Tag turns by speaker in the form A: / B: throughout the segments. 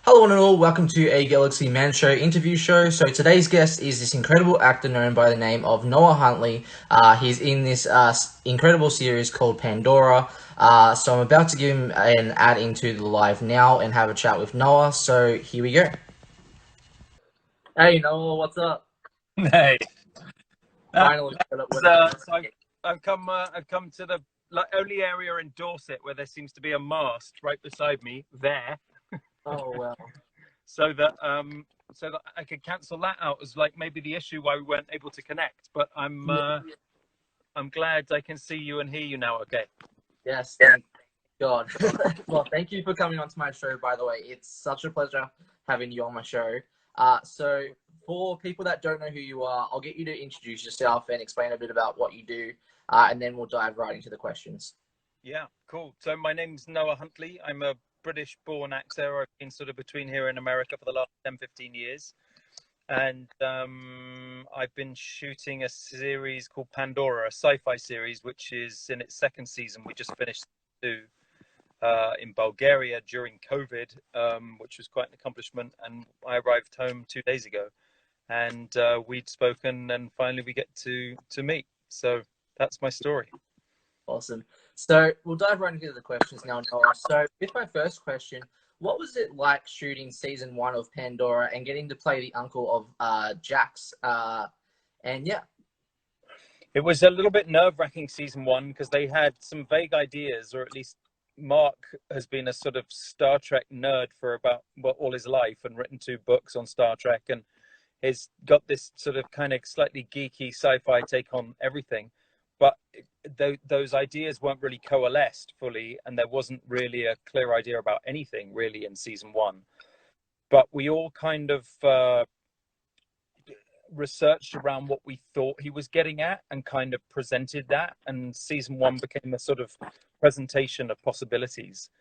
A: Hello one and all, welcome to a Galaxy Man Show interview show. So today's guest is this incredible actor known by the name of Noah Huntley. He's in this incredible series called Pandora. So I'm about to give him an ad into the live now and have a chat with Noah. So here we go. Hey Noah, what's up?
B: Hey, uh,
A: Finally,
B: I've come to the only area in Dorset where there seems to be a mast right beside me there,
A: Oh well.
B: so that I could cancel that out as like maybe the issue why we weren't able to connect. But I'm glad I can see you and hear you now. Okay.
A: Yes, thank God. Well, thank you for coming onto my show, by the way. It's such a pleasure having you on my show. So, for people that don't know who you are, I'll get you to introduce yourself and explain a bit about what you do, and then we'll dive right into the questions.
B: Yeah, cool. So my name's Noah Huntley. I'm a British-born actor. I've been sort of between here and America for the last 10, 15 years. And I've been shooting a series called Pandora, a sci-fi series, which is in its second season. We just finished two in Bulgaria during COVID, which was quite an accomplishment. And I arrived home 2 days ago, and we'd spoken, and finally we get to meet. So that's my story.
A: Awesome. So, we'll dive right into the questions now, Noah. So, with my first question, what was it like shooting season one of Pandora and getting to play the uncle of Jax? And yeah,
B: It was a little bit nerve-wracking season one because they had some vague ideas, or at least Mark has been a sort of Star Trek nerd for about all his life and written two books on Star Trek, and has got this sort of kind of slightly geeky sci-fi take on everything. But those ideas weren't really coalesced fully, and there wasn't really a clear idea about anything really in season one. But we all kind of researched around what we thought he was getting at and kind of presented that, and season one became a sort of presentation of possibilities.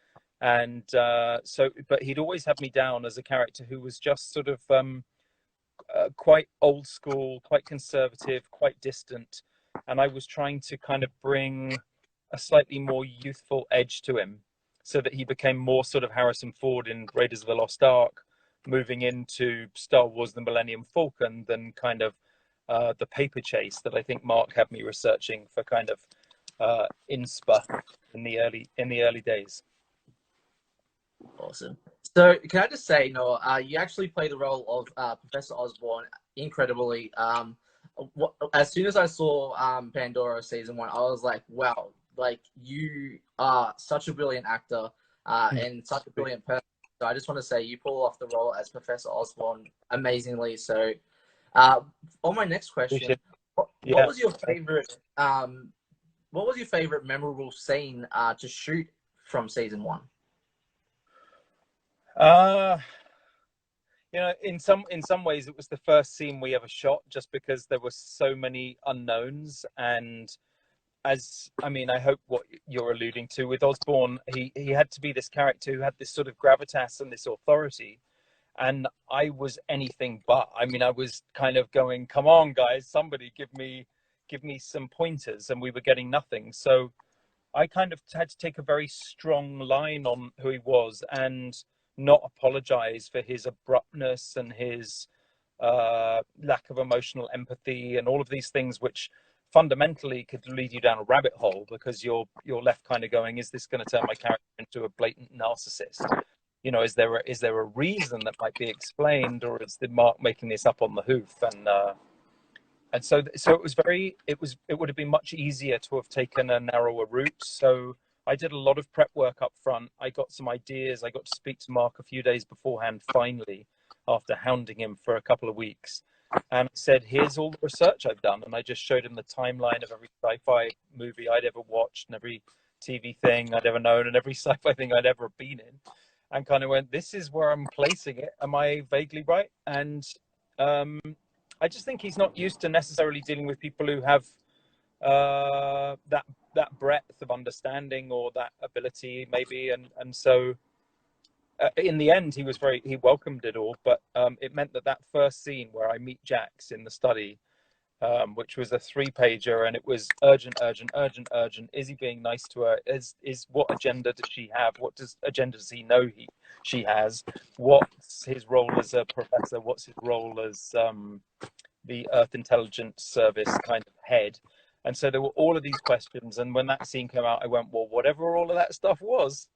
B: And but he'd always had me down as a character who was just sort of quite old school, quite conservative, quite distant, and I was trying to kind of bring a slightly more youthful edge to him so that he became more sort of Harrison Ford in Raiders of the Lost Ark, moving into Star Wars: The Millennium Falcon, than kind of the paper chase that I think Mark had me researching for kind of inspa in the early days.
A: awesome. So, can I just say, Noah, you actually play the role of Professor Osborn incredibly. As soon as I saw Pandora season one, I was like, wow, like you are such a brilliant actor and such a brilliant person. So I just want to say you pull off the role as Professor Osborn amazingly. So, on my next question, what
B: Yeah.
A: was your favorite? What was your favorite memorable scene to shoot from season one?
B: Uh, in some ways, it was the first scene we ever shot, just because there were so many unknowns. And as I mean, I hope what you're alluding to with Osborn, he had to be this character who had this sort of gravitas and this authority, and I was anything but. I mean, I was kind of going, "Come on, guys, somebody give me some pointers," and we were getting nothing. So I kind of had to take a very strong line on who he was and not apologize for his abruptness and his lack of emotional empathy and all of these things, which fundamentally could lead you down a rabbit hole, because you're left kind of going, is this going to turn my character into a blatant narcissist? You know, is there a reason that might be explained, or is the Mark making this up on the hoof? And so it would have been much easier to have taken a narrower route. So I did a lot of prep work up front. I got some ideas. I got to speak to Mark a few days beforehand, finally, after hounding him for a couple of weeks, and said, here's all the research I've done. And I just showed him the timeline of every sci-fi movie I'd ever watched and every TV thing I'd ever known and every sci-fi thing I'd ever been in, and kind of went, this is where I'm placing it. Am I vaguely right? And um, I just think he's not used to necessarily dealing with people who have that breadth of understanding or that ability, maybe. And so in the end, he welcomed it all. But it meant that first scene where I meet Jax in the study, which was a 3-pager, and it was urgent, urgent, urgent, urgent. Is he being nice to her? Is what agenda does she have? What agenda does he know she has? What's his role as a professor? What's his role as the Earth Intelligence Service kind of head? And so there were all of these questions. And when that scene came out, I went, well, whatever all of that stuff was,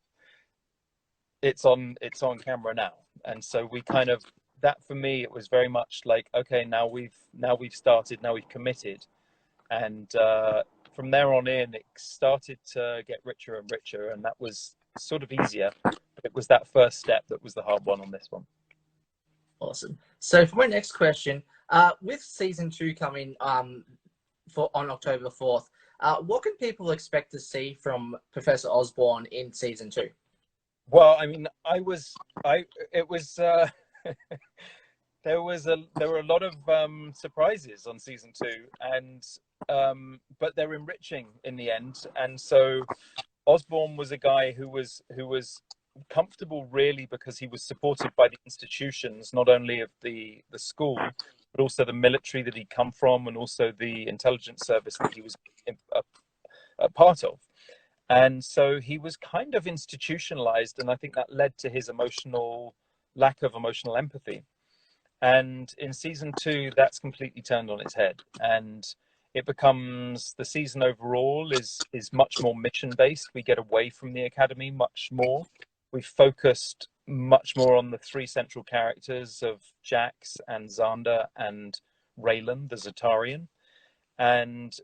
B: it's on camera now. And so we kind of, that for me, it was very much like, okay, now we've started, now we've committed. And from there on in, it started to get richer and richer, and that was sort of easier. But it was that first step that was the hard one on this one.
A: Awesome. So for my next question, with season 2 coming on October 4th, what can people expect to see from Professor Osborn in season 2?
B: Well, I mean, there were a lot of surprises on season 2, and but they're enriching in the end. And so Osborn was a guy who was comfortable, really, because he was supported by the institutions, not only of the school, but also the military that he'd come from, and also the intelligence service that he was a part of. And so he was kind of institutionalized, and I think that led to his lack of emotional empathy. And in season 2, that's completely turned on its head, and it becomes, the season overall is much more mission based. We get away from the academy much more. We focused much more on the 3 central characters of Jax and Xander and Raylan, the Zatarian, and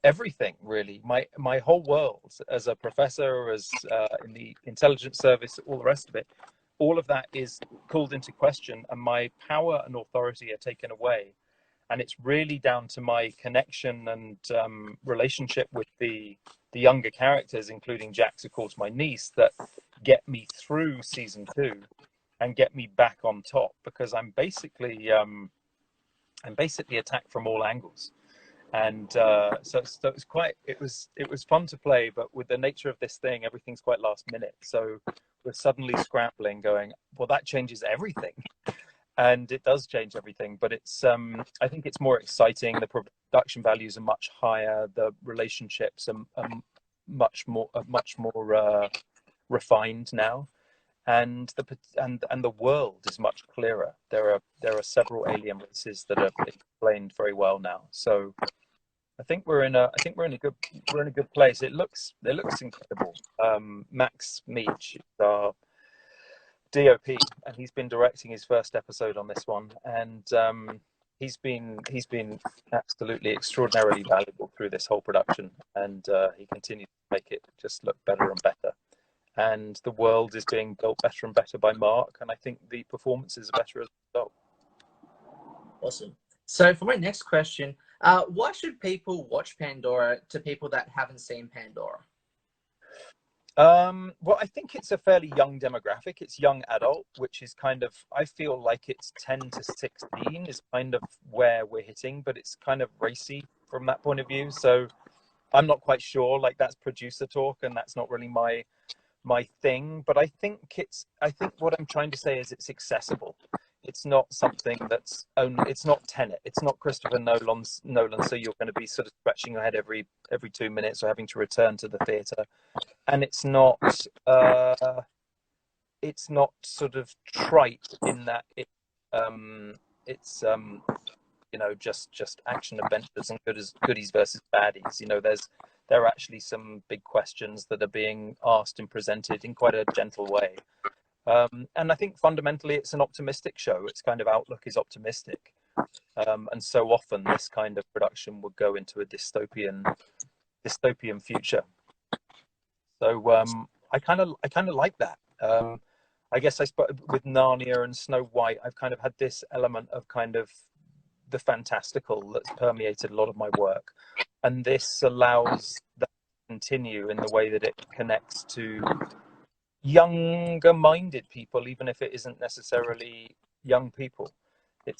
B: everything, really, my whole world as a professor, as in the intelligence service, all the rest of it, all of that is called into question, and my power and authority are taken away. And it's really down to my connection and relationship with the younger characters, including Jax, of course, my niece, that get me through season 2 and get me back on top, because I'm basically attacked from all angles. And so it was fun to play, but with the nature of this thing, everything's quite last minute. So we're suddenly scrambling, going, well, that changes everything. And it does change everything, but it's I think it's more exciting. The production values are much higher. The relationships are much more refined now, and the world is much clearer. There are several alien races that are explained very well now. So I think we're in a good place. It looks incredible. Max Meach, our DOP, and he's been directing his first episode on this one, and he's been absolutely extraordinarily valuable through this whole production, and he continues to make it just look better and better. And the world is being built better and better by Mark, and I think the performances are better as a result.
A: Awesome. So for my next question, why should people watch Pandora to people that haven't seen Pandora?
B: Well, I think it's a fairly young demographic. It's young adult, which is kind of, I feel like it's 10 to 16 is kind of where we're hitting, but it's kind of racy from that point of view. So I'm not quite sure, like, that's producer talk, and that's not really my thing. But I think what I'm trying to say is it's accessible. It's not something that's it's not Tenet. It's not Christopher Nolan. So you're going to be sort of scratching your head every 2 minutes or having to return to the theatre. And it's not sort of trite in that it's just action adventures and goodies versus baddies. You know, there are actually some big questions that are being asked and presented in quite a gentle way. And I think fundamentally it's an optimistic show. Its kind of outlook is optimistic. And so often this kind of production would go into a dystopian future. So I kind of like that. I guess with Narnia and Snow White, I've kind of had this element of kind of the fantastical that's permeated a lot of my work. And this allows that to continue in the way that it connects to younger minded people, even if it isn't necessarily young people.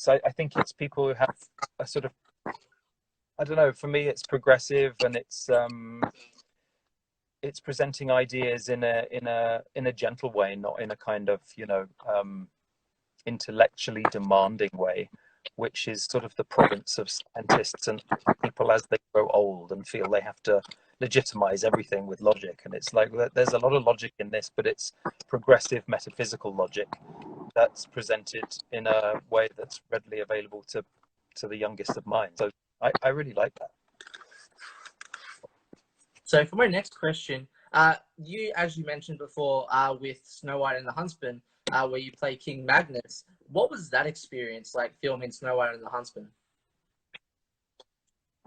B: I think it's people who have a sort of, I don't know, for me it's progressive, and it's presenting ideas in a gentle way, not in a kind of intellectually demanding way, which is sort of the province of scientists and people as they grow old and feel they have to legitimize everything with logic. And it's like, there's a lot of logic in this, but it's progressive metaphysical logic that's presented in a way that's readily available to the youngest of minds. So I really like that.
A: So for my next question, you, as you mentioned before, with Snow White and the Huntsman, where you play King Magnus, what was that experience like filming Snow White and the Huntsman?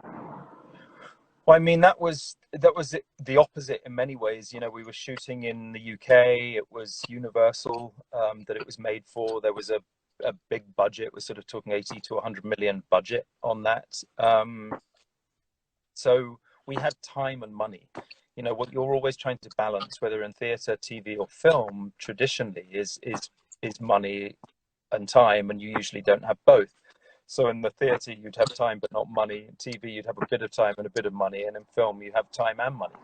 B: Well, I mean, that was the opposite in many ways. You know, we were shooting in the UK. It was Universal that it was made for. There was a big budget. We're sort of talking 80 to 100 million budget on that. So we had time and money. You know, what you're always trying to balance, whether in theatre, TV, or film, traditionally is money and time, and you usually don't have both. So in the theatre, you'd have time but not money. In TV, you'd have a bit of time and a bit of money, and in film, you have time and money.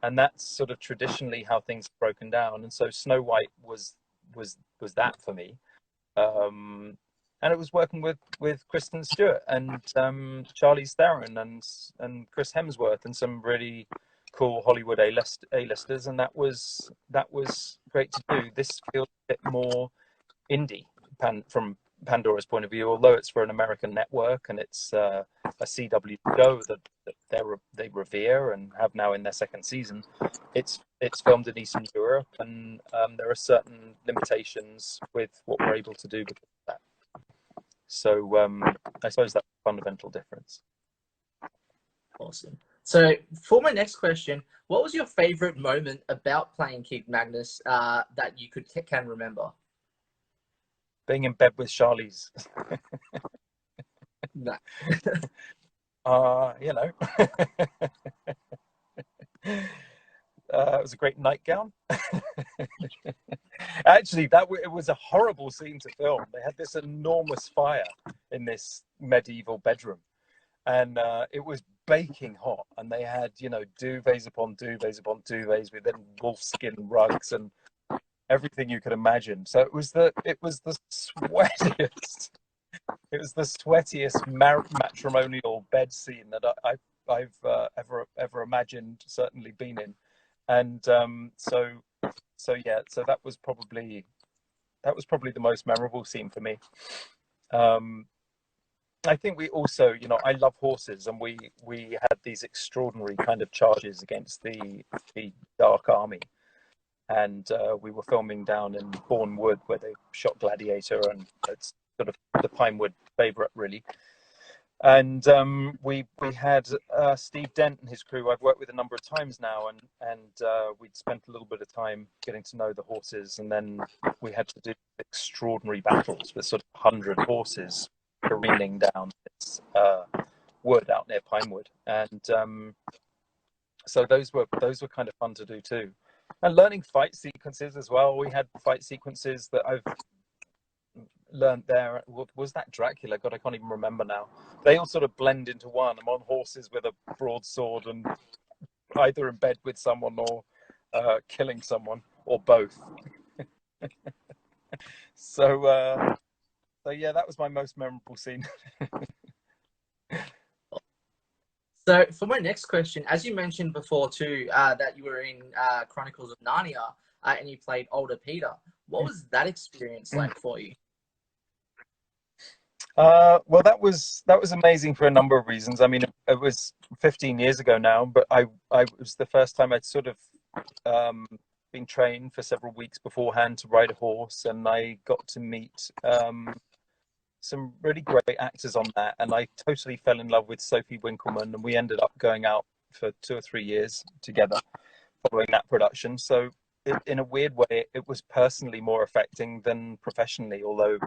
B: And that's sort of traditionally how things are broken down. And so Snow White was that for me. And it was working with Kristen Stewart and Charlize Theron and Chris Hemsworth and some really cool Hollywood A-listers, and that was great to do. This feels a bit more indie from Pandora's point of view, although it's for an American network and it's a CW show that they revere and have now in their second season. It's filmed in Eastern Europe, and there are certain limitations with what we're able to do because of that. So I suppose that's a fundamental difference.
A: Awesome. So for my next question, what was your favorite moment about playing King Magnus that you can remember?
B: Being in bed with Charlize.
A: No.
B: You know. It was a great nightgown. Actually, it was a horrible scene to film. They had this enormous fire in this medieval bedroom, and it was baking hot. And they had, you know, duvets upon duvets upon duvets with then wolfskin rugs and everything you could imagine. So it was the sweatiest. It was the sweatiest matrimonial bed scene that I've ever imagined, certainly been in. And so that was probably the most memorable scene for me. I think we also, you know, I love horses, and we had these extraordinary kind of charges against the Dark Army, and we were filming down in Bourne Wood where they shot Gladiator, and it's sort of the Pinewood favourite really. And we had Steve Dent and his crew I've worked with a number of times now, and we'd spent a little bit of time getting to know the horses, and then we had to do extraordinary battles with sort of 100 horses careening down this wood out near Pinewood, and so those were kind of fun to do too, and learning fight sequences as well. We had fight sequences that I've learned there. Was that Dracula? God, I can't even remember now. They all sort of blend into one. I'm on horses with a broadsword and either in bed with someone or killing someone or both. So yeah, that was my most memorable scene.
A: So for my next question, as you mentioned before too, that you were in Chronicles of Narnia and you played older Peter. What was that experience like for you?
B: Well, that was amazing for a number of reasons. I mean, it was 15 years ago now, but I was the first time I'd sort of been trained for several weeks beforehand to ride a horse, and I got to meet some really great actors on that, and I totally fell in love with Sophie Winkleman, and we ended up going out for 2 or 3 years together following that production. So in a weird way, it was personally more affecting than professionally, although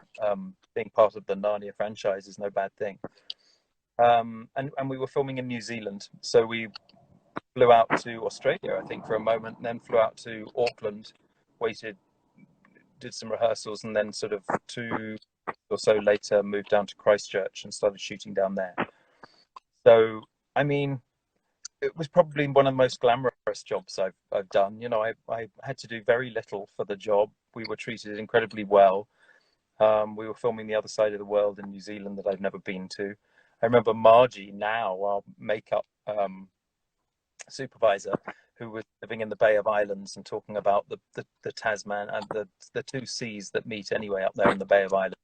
B: being part of the Narnia franchise is no bad thing. And we were filming in New Zealand, so we flew out to Australia, I think, for a moment, and then flew out to Auckland, waited, did some rehearsals, and then sort of 2 or so later moved down to Christchurch and started shooting down there. So, I mean, it was probably one of the most glamorous jobs I've done. You know, I had to do very little for the job. We were treated incredibly well. We were filming The Other Side of the World in New Zealand that I've never been to. I remember Margie, now our makeup supervisor, who was living in the Bay of Islands and talking about the Tasman and the two seas that meet anyway up there in the Bay of Islands,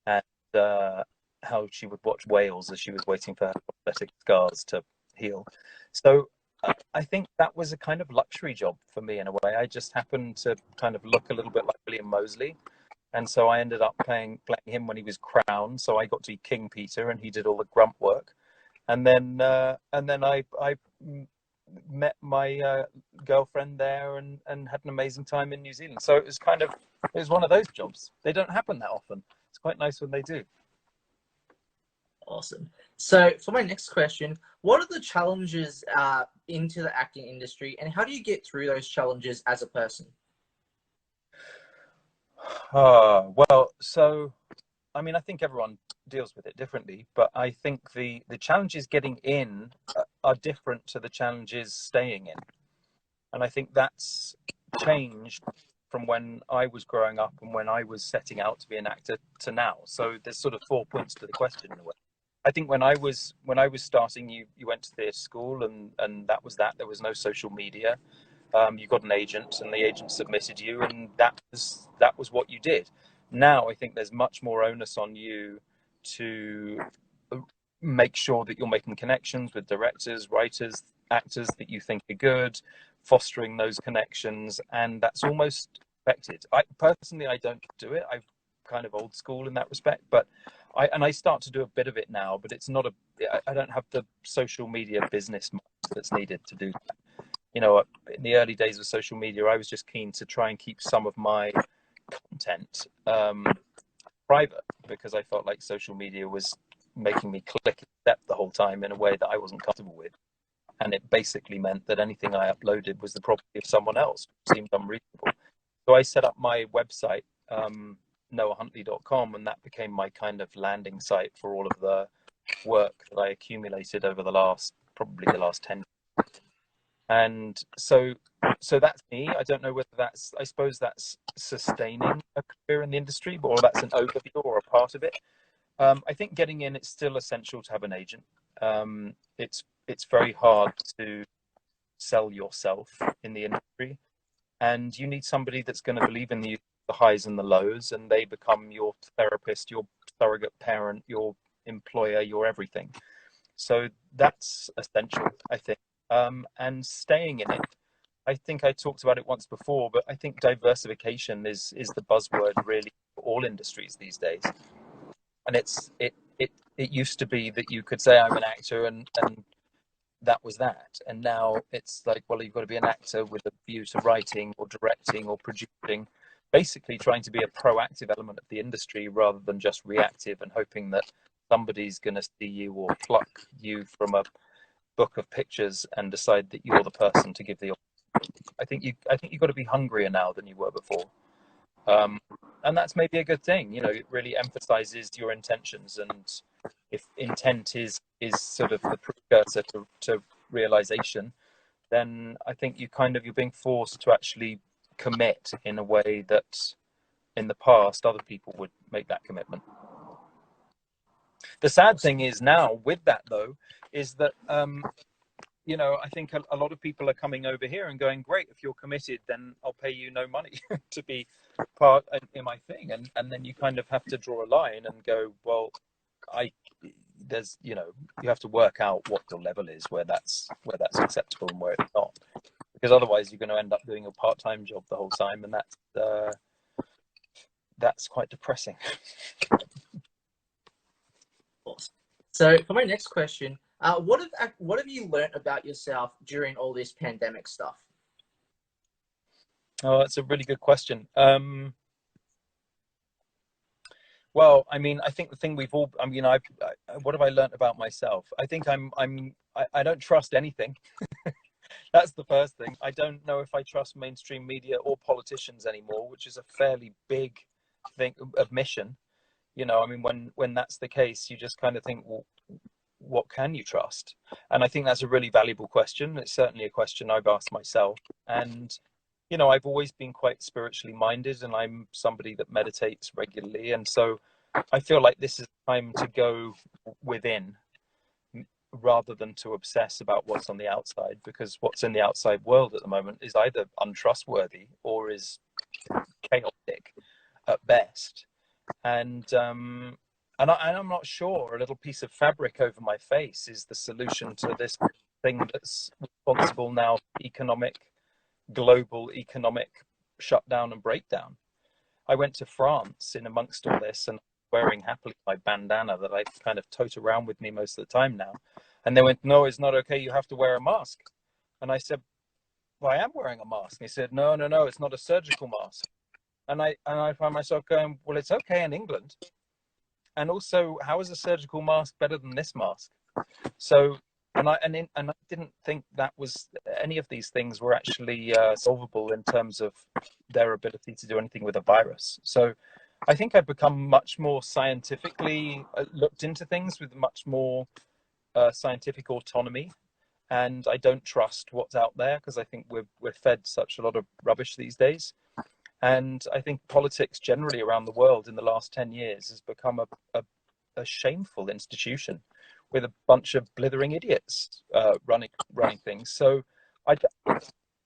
B: and how she would watch whales as she was waiting for her prosthetic scars to heal. So I think that was a kind of luxury job for me in a way. I just happened to kind of look a little bit like William Moseley, and so I ended up playing him when he was crowned. So I got to be King Peter, and he did all the grunt work. And then I met my girlfriend there and had an amazing time in New Zealand. So it was one of those jobs. They don't happen that often. It's quite nice when they do.
A: Awesome. So for my next question, what are the challenges into the acting industry, and how do you get through those challenges as a person?
B: Well, so I mean, I think everyone deals with it differently, but I think the challenges getting in are different to the challenges staying in. And I think that's changed from when I was growing up and when I was setting out to be an actor to now. So there's sort of 4 points to the question in a way. I think when I was starting, you went to theatre school, and that was that. There was no social media. You got an agent, and the agent submitted you, and that was what you did. Now I think there's much more onus on you to make sure that you're making connections with directors, writers, actors that you think are good, fostering those connections, and that's almost expected. I don't do it. I'm kind of old school in that respect, but I start to do a bit of it now, but it's not I don't have the social media business that's needed to do that. You know, in the early days of social media, I was just keen to try and keep some of my content private, because I felt like social media was making me click accept the whole time in a way that I wasn't comfortable with. And it basically meant that anything I uploaded was the property of someone else, which seemed unreasonable. So I set up my website, noahhuntley.com, and that became my kind of landing site for all of the work that I accumulated over probably the last 10 years. And so that's me. I don't know whether I suppose that's sustaining a career in the industry, or that's an overview or a part of it. I think getting in, it's still essential to have an agent. It's very hard to sell yourself in the industry, and you need somebody that's going to believe in the highs and the lows, and they become your therapist, your surrogate parent, your employer, your everything. So that's essential, I think. And staying in it, I think I talked about it once before, but I think diversification is the buzzword really for all industries these days. And it used to be that you could say I'm an actor and that was that. And now it's like, well, you've got to be an actor with a view to writing or directing or producing, basically trying to be a proactive element of the industry rather than just reactive and hoping that somebody's going to see you or pluck you from a book of pictures and decide that you're the person to give the. I think you've got to be hungrier now than you were before, and that's maybe a good thing. You know, it really emphasizes your intentions, and if intent is sort of the precursor to realization, then I think you're being forced to actually commit in a way that in the past other people would make that commitment. The sad thing is now with that though is that you know, I think a lot of people are coming over here and going, great, if you're committed, then I'll pay you no money to be part in my thing. And then you kind of have to draw a line and go, well, you know, you have to work out what your level is, where that's acceptable and where it's not. Because otherwise you're going to end up doing a part-time job the whole time, and that's quite depressing.
A: So for my next question, what have you learned about yourself during all this pandemic stuff?
B: Oh, that's a really good question. Well, I mean, I think the thing what have I learned about myself? I think I don't trust anything. That's the first thing. I don't know if I trust mainstream media or politicians anymore, which is a fairly big admission. You know, I mean, when that's the case, you just kind of think, well, what can you trust? And I think that's a really valuable question. It's certainly a question I've asked myself. And you know, I've always been quite spiritually minded, and I'm somebody that meditates regularly. And so I feel like this is time to go within rather than to obsess about what's on the outside, because what's in the outside world at the moment is either untrustworthy or is chaotic at best. And I'm not sure a little piece of fabric over my face is the solution to this thing that's responsible now for global economic shutdown and breakdown. I went to France in amongst all this and wearing happily my bandana that I kind of tote around with me most of the time now. And they went, "No, it's not okay. You have to wear a mask." And I said, "Well, I am wearing a mask." And he said, "No, no, no, it's not a surgical mask." And I find myself going, "Well, it's okay in England. And also, how is a surgical mask better than this mask?" So, and I didn't think that was any of these things were actually solvable in terms of their ability to do anything with a virus. So, I think I've become much more scientifically looked into things with much more scientific autonomy, and I don't trust what's out there because I think we're fed such a lot of rubbish these days. And I think politics generally around the world in the last 10 years has become a shameful institution with a bunch of blithering idiots running things. So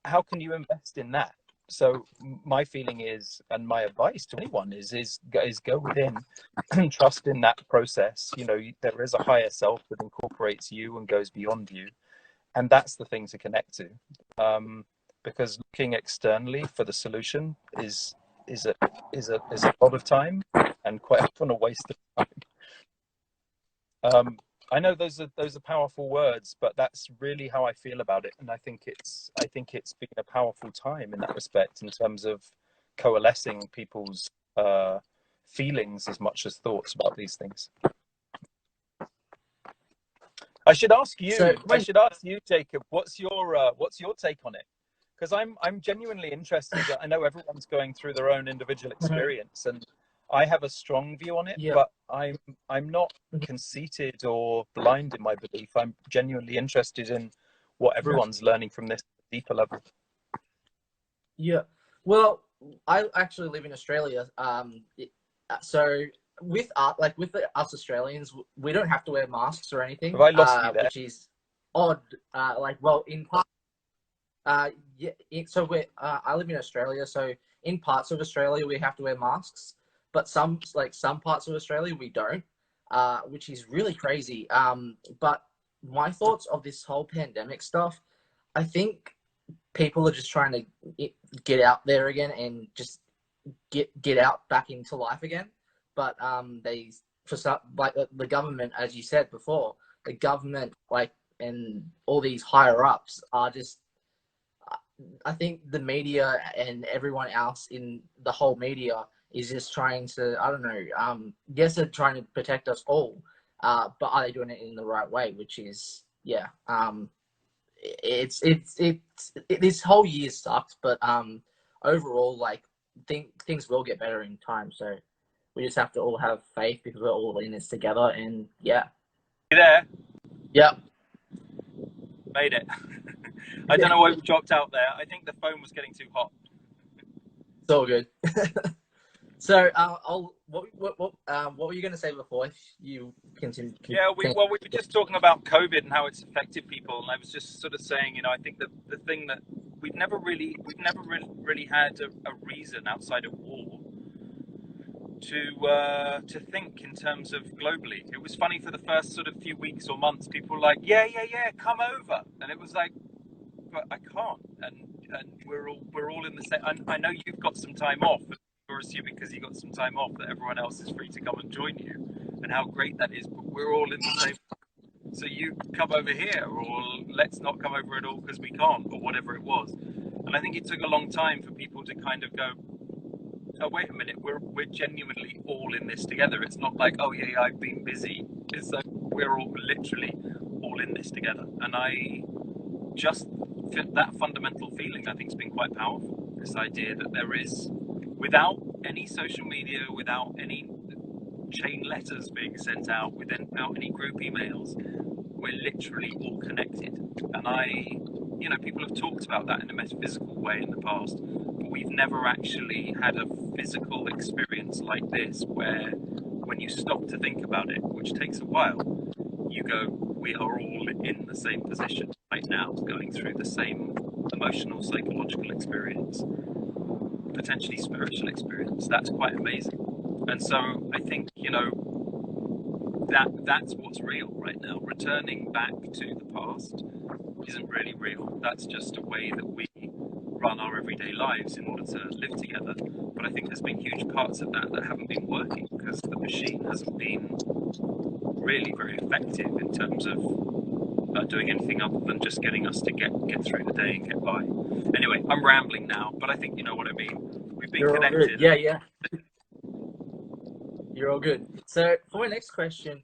B: how can you invest in that? So my feeling is, and my advice to anyone is go within and trust in that process. You know, there is a higher self that incorporates you and goes beyond you. And that's the thing to connect to. Because looking externally for the solution is a lot of time and quite often a waste of time. I know those are powerful words, but that's really how I feel about it, and I think it's been a powerful time in that respect in terms of coalescing people's feelings as much as thoughts about these things. I should ask you, Jacob, what's your take on it? Because I'm genuinely interested. I know everyone's going through their own individual experience, and I have a strong view on it, but I'm not conceited or blind in my belief. I'm genuinely interested in what everyone's learning from this deeper level.
A: Yeah, well, I actually live in Australia, so with us Australians, we don't have to wear masks or anything,
B: Have I lost you there?
A: which is odd. In part, so I live in Australia, so in parts of Australia we have to wear masks, but some parts of Australia we don't, which is really crazy. But my thoughts of this whole pandemic stuff, I think people are just trying to get out there again and just get out back into life again. But the government, as you said before, the government and all these higher ups are just. I think the media and everyone else in the whole media is just trying to, I don't know, yes, they're trying to protect us all, but are they doing it in the right way? Which is, this whole year sucked, but overall, things will get better in time. So we just have to all have faith because we're all in this together, and yeah.
B: You there?
A: Yep.
B: Made it. I don't know why we dropped out there. I think the phone was getting too hot.
A: It's all good. So, what were you going to say before? If you continue.
B: We were just talking about COVID and how it's affected people, and I was just sort of saying, you know, I think that the thing that we've never really had a reason outside of war to think in terms of globally. It was funny for the first sort of few weeks or months, people were like, yeah, come over, and it was like, but I can't, and we're all in the same. I know you've got some time off, but you're assuming because you got some time off that everyone else is free to come and join you, and how great that is. But we're all in the same. So you come over here, or let's not come over at all because we can't, or whatever it was. And I think it took a long time for people to kind of go, oh wait a minute, we're genuinely all in this together. It's not like, oh yeah, I've been busy. It's like we're all literally all in this together, and I just that fundamental feeling, I think, has been quite powerful. This idea that there is, without any social media, without any chain letters being sent out, without any group emails, we're literally all connected. And you know, people have talked about that in a metaphysical way in the past, but we've never actually had a physical experience like this, where when you stop to think about it, which takes a while, you go, we are all in the same position right now, going through the same emotional, psychological experience, potentially spiritual experience. That's quite amazing. And so I think, you know, that's what's real right now. Returning back to the past isn't really real. That's just a way that we run our everyday lives in order to live together. But I think there's been huge parts of that haven't been working because the machine hasn't been really very effective in terms of doing anything other than just getting us to get through the day and get by. Anyway, I'm rambling now, but I think you know what I mean. We've been
A: You're
B: connected.
A: all good. Yeah. You're all good. So for my next question,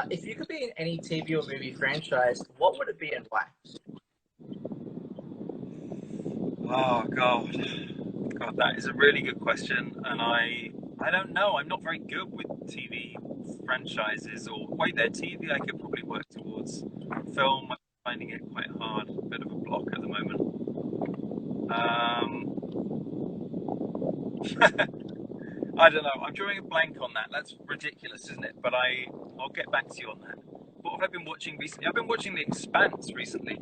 A: if you could be in any TV or movie franchise, what would it be and why?
B: Oh God, that is a really good question, and I don't know. I'm not very good with TV franchises, or wait, there TV I could probably work towards. Film, I'm finding it quite hard, a bit of a block at the moment. I don't know. I'm drawing a blank on that. That's ridiculous, isn't it? But I'll get back to you on that. What have I been watching recently? I've been watching The Expanse recently.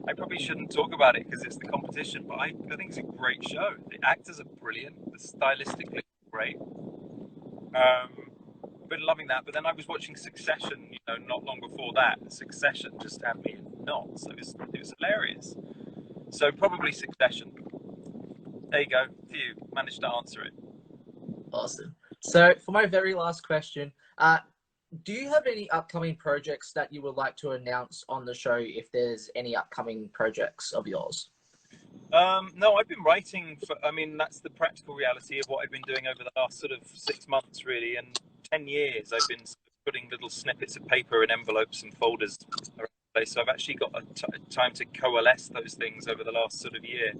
B: I probably shouldn't talk about it because it's the competition, but I think it's a great show. The actors are brilliant. The stylistically great. Been loving that. But then I was watching Succession, you know, not long before that. Succession just had me in knots. It was hilarious. So probably Succession. There you go. Phew, managed to answer it.
A: Awesome. So for my very last question, do you have any upcoming projects that you would like to announce on the show if there's any upcoming projects of yours?
B: No, I've been writing that's the practical reality of what I've been doing over the last sort of 6 months, really, and 10 years. I've been putting little snippets of paper in envelopes and folders around the place. So I've actually got time to coalesce those things over the last sort of year.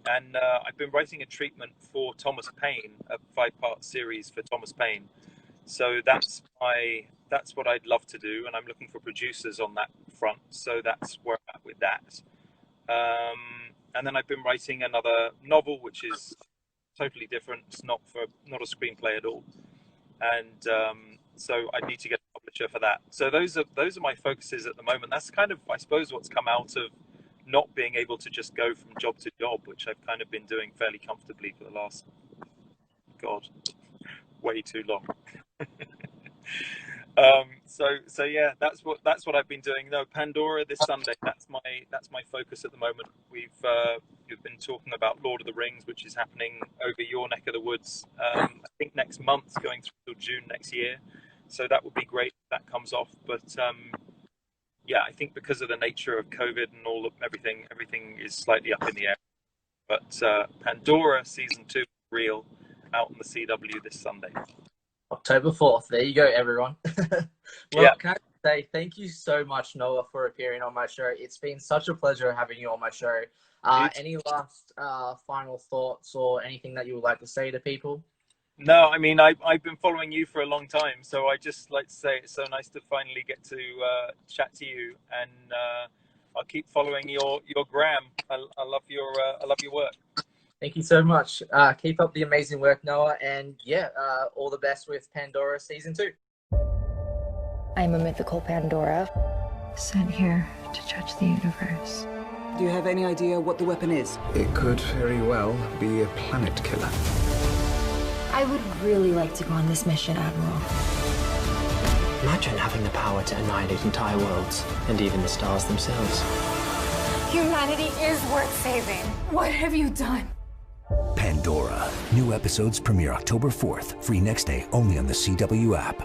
B: And I've been writing a treatment for Thomas Paine, a 5-part series for Thomas Paine. So that's what I'd love to do, and I'm looking for producers on that front. So that's where I'm at with that. And then I've been writing another novel, which is totally different. It's not a screenplay at all, and so I need to get a publisher for that. So those are my focuses at the moment. That's kind of, I suppose, what's come out of not being able to just go from job to job, which I've kind of been doing fairly comfortably for the last, way too long. So yeah, that's what I've been doing. No, Pandora this Sunday. That's my focus at the moment. We've been talking about Lord of the Rings, which is happening over your neck of the woods. I think next month, going through till June next year. So that would be great if that comes off. But yeah, I think because of the nature of COVID and everything is slightly up in the air. But Pandora season 2 real out on the CW this Sunday.
A: October 4th. There you go, everyone. Can I say thank you so much, Noah, for appearing on my show. It's been such a pleasure having you on my show. Any last final thoughts or anything that you would like to say to people?
B: No, I mean, I've been following you for a long time, so I just like to say it's so nice to finally get to chat to you, and I'll keep following your gram. I love your work.
A: Thank you so much. Keep up the amazing work, Noah, and all the best with Pandora season 2.
C: I'm a mythical Pandora, sent here to judge the universe.
D: Do you have any idea what the weapon is?
E: It could very well be a planet killer.
C: I would really like to go on this mission, Admiral.
F: Imagine having the power to annihilate entire worlds, and even the stars themselves.
G: Humanity is worth saving. What have you done?
H: Pandora. New episodes premiere October 4th. Free next day only on the CW app.